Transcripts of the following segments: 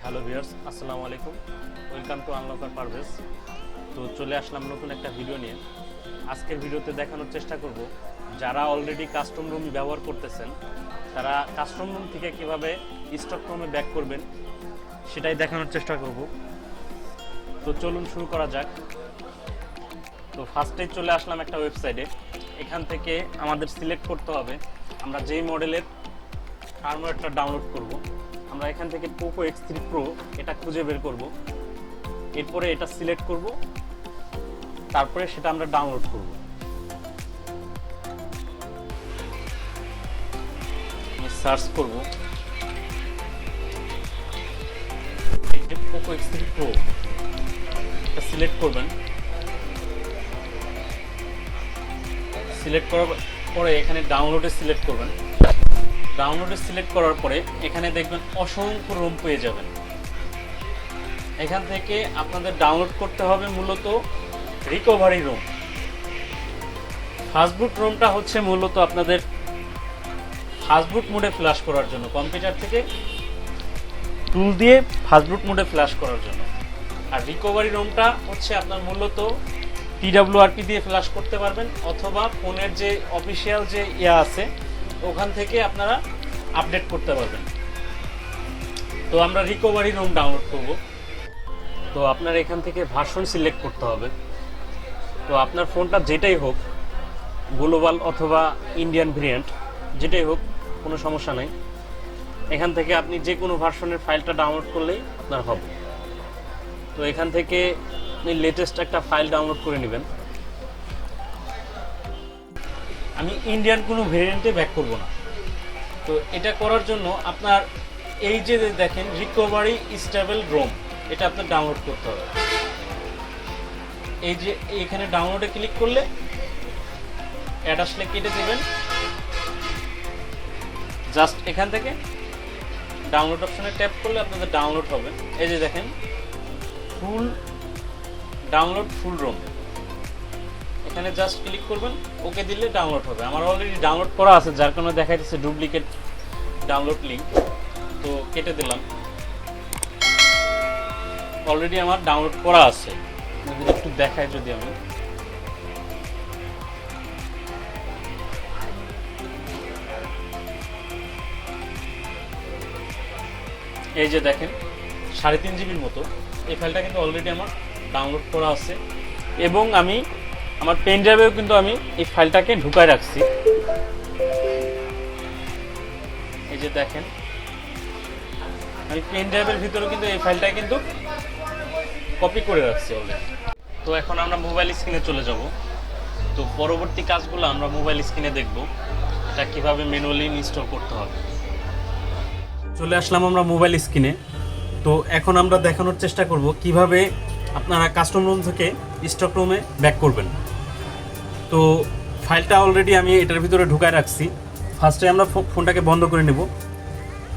Hello viewers, আসসালামু আলাইকুম। Welcome to unlocker Parvez. তো চলে আসলাম নতুন একটা ভিডিও নিয়ে। আজকের ভিডিওতে দেখানোর চেষ্টা করব যারা অলরেডি কাস্টম রুম ব্যবহার করতেছেন তারা কাস্টম রুম থেকে কিভাবে স্টক রুমে ব্যাক করবেন সেটাই দেখানোর চেষ্টা করব। তো চলুন শুরু করা যাক। তো ফার্স্টেই চলে আসলাম একটা ওয়েবসাইটে। এখান থেকে আমাদের সিলেক্ট করতে হবে আমরা যেই মডেলের হার্ডওয়্যারটা ডাউনলোড করব। আমরা এখান থেকে Poco X3 Pro এটা খুঁজে বের করব, এরপরে এটা সিলেক্ট করব, তারপরে সেটা আমরা ডাউনলোড করব। আমি সার্চ করব Poco X3 Pro, এটা সিলেক্ট করবেন। সিলেক্ট করার পরে এখানে ডাউনলোডে সিলেক্ট করবেন। ডাউনলোডে সিলেক্ট করার পরে এখানে দেখবেন অসংখ্য রোম পেয়ে যাবেন। এখান থেকে আপনাদের ডাউনলোড করতে হবে মূলত রিকভারি রোম। ফাস্টবুট রোমটা হচ্ছে মূলত আপনাদের ফাস্টবুট মোডে ফ্ল্যাশ করার জন্য, কম্পিউটার থেকে টুল দিয়ে ফাস্টবুট মোডে ফ্ল্যাশ করার জন্য। আর রিকভারি রোমটা হচ্ছে আপনার মূলত twrp দিয়ে ফ্ল্যাশ করতে পারবেন, অথবা ফোনের যে অফিসিয়াল যে আছে ওখান থেকে আপনারা আপডেট করতে পারবেন। তো আমরা রিকভারি রোম ডাউনলোড করব। তো আপনার এখান থেকে ভার্সন সিলেক্ট করতে হবে। তো আপনার ফোনটা যেটাই হোক, গ্লোবাল অথবা ইন্ডিয়ান ভেরিয়েন্ট যেটাই হোক, কোনো সমস্যা নাই। এখান থেকে আপনি যে কোনো ভার্সনের ফাইলটা ডাউনলোড করলেই আপনার হবে। তো এখান থেকে আপনি লেটেস্ট একটা ফাইল ডাউনলোড করে নেবেন। আমি ইন্ডিয়ান কোনো ভেরিয়েন্টে ব্যাক করব না। তো এটা করার জন্য আপনার এই যে দেখেন রিকভারি স্টেবল রোম, এটা আপনার ডাউনলোড করতে হবে। এই যে এখানে ডাউনলোডে ক্লিক করলে অ্যাড আসলে কেটে দেবেন। জাস্ট এখান থেকে ডাউনলোড অপশনে ট্যাপ করলে আপনাদের ডাউনলোড হবে। এই যে দেখেন ফুল ডাউনলোড ফুল রোম, এখানে জাস্ট ক্লিক করবেন, ওকে দিলে ডাউনলোড হবে। আমার অলরেডি ডাউনলোড করা আছে, যার কারণে দেখা যাচ্ছে ডুপ্লিকেট ডাউনলোড লিঙ্ক। তো কেটে দিলাম। অলরেডি আমার ডাউনলোড করা আছে, একটু দেখাই যদি আমি। এই যে দেখেন 3.5 জিবির মতো এই ফাইলটা কিন্তু অলরেডি আমার ডাউনলোড করা আছে, এবং আমি আমার পেন ড্রাইভেও কিন্তু আমি এই ফাইলটাকে ঢুকায় রাখছি। এই যে দেখেন আমি পেন ড্রাইভের ভিতরে কিন্তু এই ফাইলটা কিন্তু কপি করে রাখছি অলরেডি। তো এখন আমরা মোবাইল স্ক্রিনে চলে যাব। তো পরবর্তী কাজগুলো আমরা মোবাইল স্ক্রিনে দেখব, এটা কিভাবে ম্যানুয়ালি ইনস্টল করতে হবে। চলে আসলাম আমরা মোবাইল স্ক্রিনে। তো এখন আমরা দেখানোর চেষ্টা করব কিভাবে আপনারা কাস্টম রুম থেকে স্টক রুমে ব্যাক করবেন। তো ফাইলটা অলরেডি আমি এটার ভিতরে ঢুকায় রাখছি। ফার্স্টে আমরা ফোনটাকে বন্ধ করে নেব।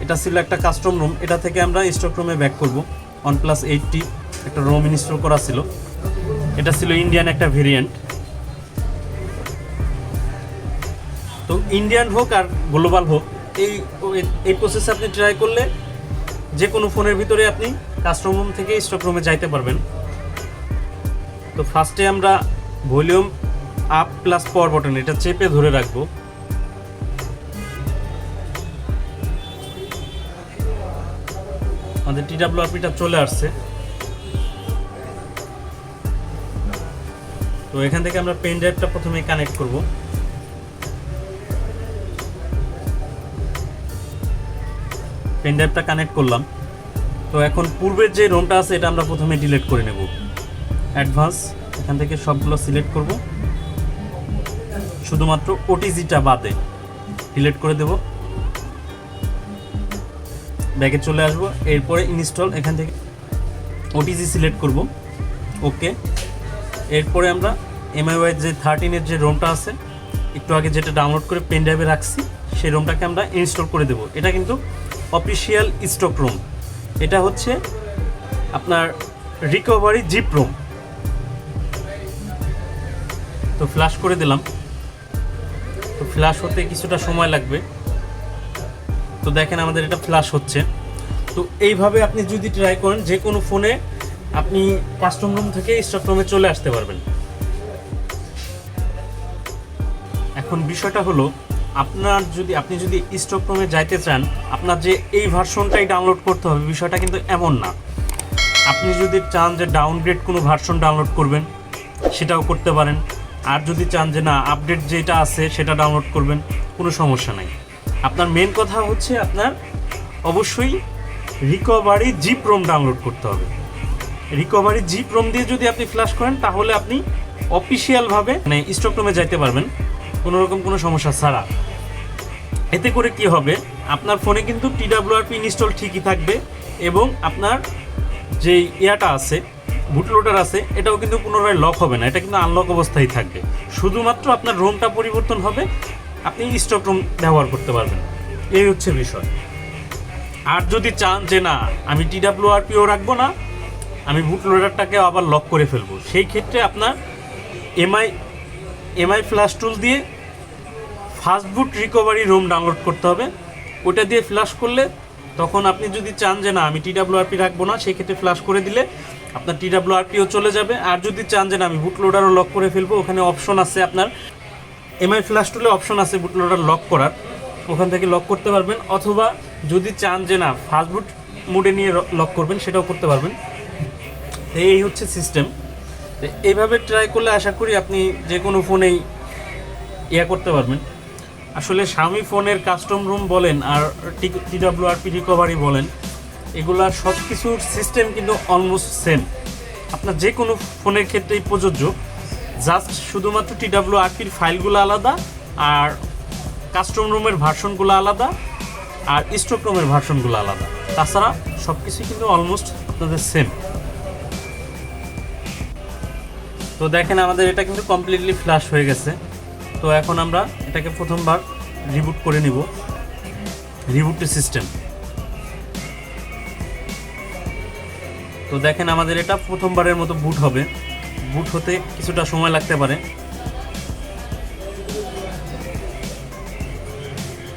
এটা ছিল একটা কাস্টম রুম, এটা থেকে আমরা স্টক রুমে ব্যাক করব। OnePlus 8T একটা রোম ইনস্টল করা ছিল, এটা ছিল ইন্ডিয়ান একটা ভেরিয়েন্ট। তো ইন্ডিয়ান হোক আর গ্লোবাল হোক, এই প্রসেসে আপনি ট্রাই করলে যে কোনো ফোনের ভিতরে আপনি কাস্টম রুম থেকে স্টক রুমে যাইতে পারবেন। তো ফার্স্টে আমরা volume up plus power button এটা চেপে ধরে রাখবো। আমাদের twrpটা চলে আসছে। তো এখান থেকে আমরা পেন ড্রাইভটা প্রথমে কানেক্ট করব। পেন ড্রাইভটা কানেক্ট করলাম। তো এখন পূর্বের যে রোমটা আছে এটা আমরা প্রথমে ডিলিট করে নেব। অ্যাডভান্স এখান থেকে সবগুলো সিলেক্ট করব, শুধুমাত্র ওটিজিটা বাদে ডিলিট করে দেব। ব্যাকে চলে আসব, এরপরে ইনস্টল এখান থেকে ওটিজি সিলেক্ট করব, ওকে। এরপরে আমরা MIUI যে 13-এর যে রোমটা আছে একটু আগে যেটা ডাউনলোড করে পেন ড্রাইভে রাখছি সেই রোমটাকে আমরা ইনস্টল করে দেব। এটা কিন্তু অফিসিয়াল স্টক রোম, এটা হচ্ছে আপনার রিকভারি জিপ রোম। তো ফ্ল্যাশ করে দিলাম। তো ফ্ল্যাশ হতে কিছুটা সময় লাগবে। তো দেখেন আমাদের এটা ফ্ল্যাশ হচ্ছে। তো তো এইভাবে আপনি যদি ট্রাই করেন যে কোনো ফোনে আপনি কাস্টম রুম থেকে স্টক রুমে চলে আসতে পারবেন। এখন বিষয়টা হলো আপনি যদি স্টক রুমে যাইতে চান, আপনার যে এই ভার্সনটাই ডাউনলোড করতে হবে বিষয়টা কিন্তু এমন না। আপনি যদি চান যে ডাউনগ্রেড কোনো ভার্সন ডাউনলোড করবেন সেটাও করতে পারেন, আর যদি চান যে না আপডেট যেটা আছে সেটা ডাউনলোড করবেন, কোনো সমস্যা নাই। আপনার মেন কথা হচ্ছে আপনার অবশ্যই রিকভারি জিপ রোম ডাউনলোড করতে হবে। রিকভারি জিপ রোম দিয়ে যদি আপনি ফ্ল্যাশ করেন তাহলে আপনি অফিসিয়ালভাবে মানে স্টক রুমে যাইতে পারবেন কোনোরকম কোনো সমস্যা ছাড়া। এতে করে কি হবে, আপনার ফোনে কিন্তু TWRP ইনস্টল ঠিকই থাকবে এবং আপনার যে ইয়াটা আছে বুটলোডার আছে এটাও কিন্তু পুনরায় লক হবে না, এটা কিন্তু আনলক অবস্থায় থাকবে। শুধুমাত্র আপনার রোমটা পরিবর্তন হবে, আপনি স্টক রোম ব্যবহার করতে পারবেন, এই হচ্ছে বিষয়। আর যদি চান যে না আমি TWRPও রাখবো না, আমি বুটলোডারটাকে আবার লক করে ফেলবো, সেই ক্ষেত্রে আপনার MI ফ্ল্যাশ টুল দিয়ে ফাস্টবুট রিকভারি রোম ডাউনলোড করতে হবে। ওটা দিয়ে ফ্ল্যাশ করলে তখন আপনি যদি চান যে না আমি TWRP রাখবো না, সেই ক্ষেত্রে ফ্ল্যাশ করে দিলে আপনার TWRPও চলে যাবে। আর যদি চান যে না আমি বুটলোডারও লক করে ফেলবো, ওখানে অপশন আছে আপনার MI ফ্ল্যাশ টুলে অপশন আছে বুটলোডার লক করার, ওখান থেকে লক করতে পারবেন। অথবা যদি চান যে না ফাস্টবুট মোডে নিয়ে লক করবেন সেটাও করতে পারবেন। এই হচ্ছে সিস্টেম। এইভাবে ট্রাই করলে আশা করি আপনি যে কোনো ফোনেই করতে পারবেন। আসলে Xiaomi ফোনের কাস্টম রুম বলেন আর TWRP রিকভারি বলেন, এগুলার সব কিছুর সিস্টেম কিন্তু অলমোস্ট সেম। আপনার যে কোনো ফোনের ক্ষেত্রেই প্রযোজ্য, জাস্ট শুধুমাত্র TWRPর ফাইলগুলো আলাদা, আর কাস্টম রুমের ভার্সনগুলো আলাদা, আর স্টক রুমের ভার্সনগুলো আলাদা। তাছাড়া সব কিছুই কিন্তু অলমোস্ট আপনাদের সেম। তো দেখেন আমাদের এটা কিন্তু কমপ্লিটলি ফ্ল্যাশ হয়ে গেছে। তো এখন আমরা এটাকে প্রথমবার রিবুট করে নিব, রিবুট সিস্টেম। তো দেখেন আমাদের এটা প্রথমবারের মতো বুট হবে, বুট হতে কিছুটা সময় লাগতে পারে।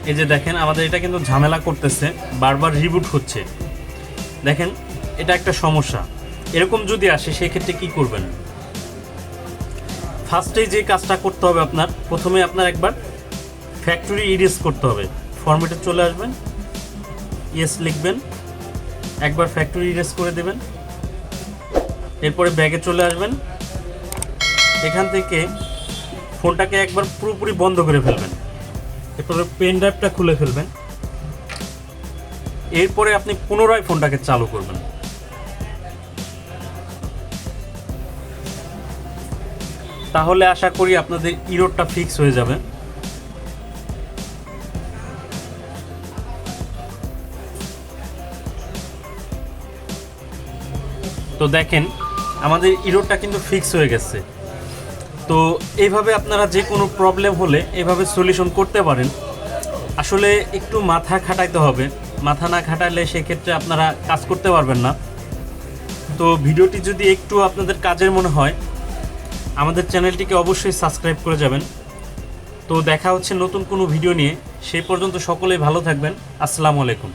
এই যে দেখেন আমাদের এটা কিন্তু ঝামেলা করতেছে, বারবার রিবুট হচ্ছে। দেখেন এটা একটা সমস্যা। এরকম যদি আসে সেই ক্ষেত্রে কি করবেন? ফার্স্টেই যে কাজটা করতে হবে আপনার, প্রথমে আপনার একবার ফ্যাক্টরি ইরেজ করতে হবে। ফরম্যাটে চলে আসবেন, ইয়েস লিখবেন, একবার ফ্যাক্টরি ইরেজ করে দেবেন। এরপরে ব্যাগে চলে আসবেন, এখান থেকে ফোনটাকে একবার পুরোপুরি বন্ধ করে ফেলবেন। এরপরে পেন ড্রাইভটা খুলে ফেলবেন। এরপরে আপনি পুনরায় ফোনটাকে চালু করবেন। তাহলে আশা করি আপনাদের ইরোরটা ফিক্স হয়ে যাবে। তো দেখেন আমাদের ইরোরটা কিন্তু ফিক্স হয়ে গেছে। তো এইভাবে আপনারা যে কোনো প্রবলেম হলে এভাবে সলিউশন করতে পারেন। আসলে একটু মাথা খাটাইতে হবে, মাথা না খাটাইলে সেক্ষেত্রে আপনারা কাজ করতে পারবেন না। তো ভিডিওটি যদি একটু আপনাদের কাজের মনে হয়, আমাদের চ্যানেলটিকে অবশ্যই সাবস্ক্রাইব করে যাবেন। তো দেখা হচ্ছে নতুন কোনো ভিডিও নিয়ে, সেই পর্যন্ত সকলেই ভালো থাকবেন। আসসালামু আলাইকুম।